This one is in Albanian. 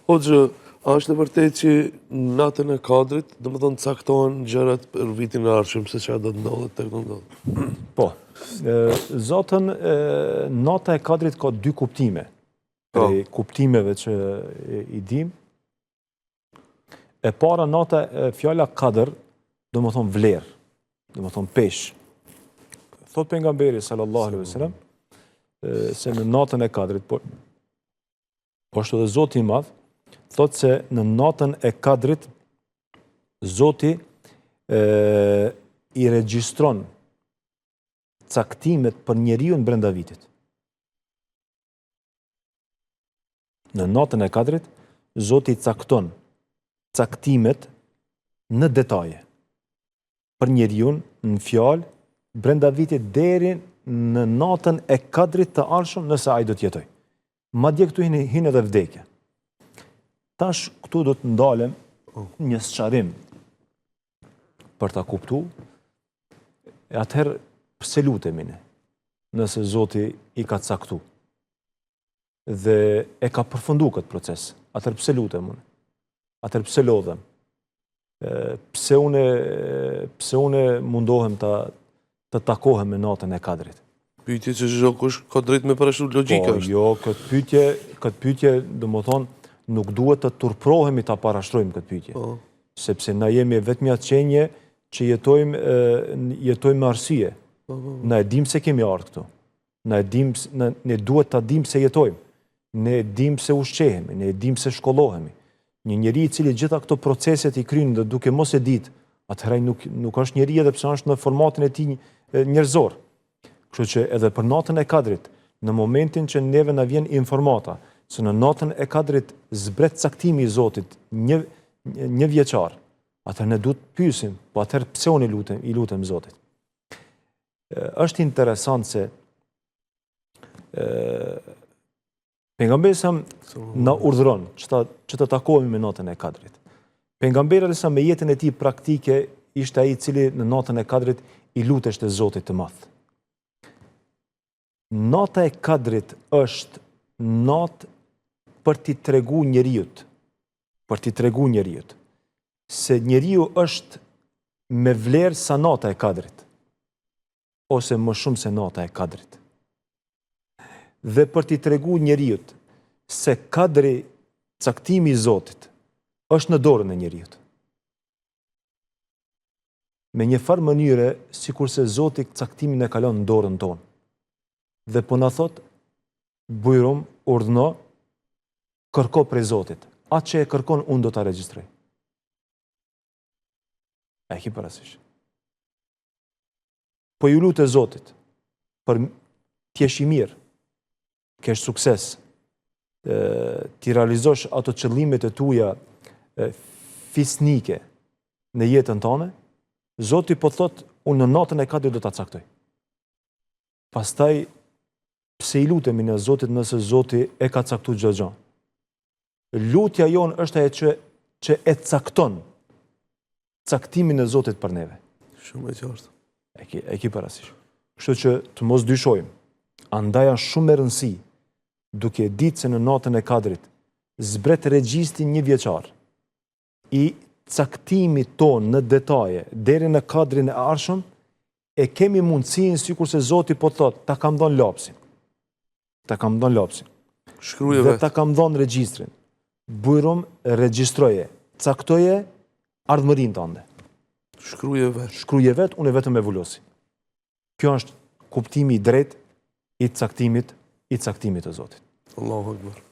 Hoxhë, a është e vërtet që natën e Kadrit, domethënë caktohen gjërat për vitin e ardhshëm, se çfarë do të ndodhet tek ndodh? Po. Zotën, nata e Kadrit ka dy kuptime. Prej kuptimeve që i dim. E para nata fjala Kadr, domethënë vlerë, domethënë pesh. Thot pejgamberi sallallahu alaihi wasallam se në natën e Kadrit, po ashtu edhe Zoti i Madh thot se në natën e Kadrit Zoti i regjistron caktimet për njeriu brenda vitit. Në natën e Kadrit Zoti cakton caktimet në detaje për njeriu në fjalë brenda vitit deri në natën e Kadrit të ardhshëm nëse ai do të jetojë. Madje këtu hin edhe vdekja. Tash këtu do të ndalem një sqarim për ta kuptuar. Atëherë pse lutemi ne? Nëse Zoti i ka caktuar dhe e ka përfunduar këtë proces. Atëherë pse lutem unë? Atëherë pse lodhem? Pse unë mundohem të takohem me natën e Kadrit? Pyetje që çdo kush ka drejt me parashut logjika është. është. Jo, këtë pyetje domethënë nuk duhet të turprohemi ta parashtrojmë këtë pyetje. Sepse na jemi vetëm atë qenje që jetojmë me arsye. Na e dim se kemi ardhur këtu. Ne duhet ta dim se jetojmë. Ne dim se ushqehemi, ne dim se shkollohemi. Një njeri i cili gjitha këto proceset i kryen dhe duke mos e ditë, atëherë nuk është njeri edhe pse është në formatin e tij njerëzor. Kështu që edhe për natën e Kadrit, në momentin që neve na vjen informata se në natën e Kadrit zbret caktimi i Zotit një vjeçar, atëherë ne duhet të pyesim, po atëherë pse unë i lutem Zotit? Është interesant se pejgamberi sa na urdhëron që të takohemi me natën e Kadrit. Pejgamberi sa me jetën e tij praktike ishte ai i cili në natën e Kadrit i luteshte Zotit të Madh. Nata e Kadrit është natë për t'i tregu njeriut, se njeriu është me vlerë sa nata e Kadrit, ose më shumë se nata e Kadrit. Dhe për t'i tregu njeriut se Kadri, caktimi i Zotit, është në dorën e njeriut. Me një farë mënyre, sikurse Zoti caktimin e kalon në dorën tonë. Dhe po na thot, bujrum, urdhëno, kërko prej Zotit. Atë që e kërkon, unë do ta regjistroj. E ki parasysh. Po ju lutë Zotit, për t'jesh i mirë, kesh sukses, t'i realizosh ato qëllimet e tuja fisnike në jetën tënde, Zoti po thot, unë në natën e Kadrit do ta caktoj. Pastaj, pse i lutemi në Zotit nëse Zoti e ka caktuar çdo gjë? Lutja jonë është ajo që e cakton caktimin e Zotit për neve. Shumë e qartë. E ki parasysh. Kështu që të mos dyshojmë. Andaj është shumë e rëndësi, duke ditë se në natën e Kadrit zbret regjistri një vjeçar i caktimit tonë në detaje deri në Kadrin e ardhshëm, e kemi mundësinë sikurse Zoti po thot, ta kam dhënë lapsin. Shkruaje dhe vetë. ta kam dhënë regjistrin. Bujrum, regjistroje, caktoje ardhmërinë tënde. Shkruaje vetë, unë vetëm e vulosi. Kjo është kuptimi i drejtë i caktimit të Zotit. Allahu Akbar.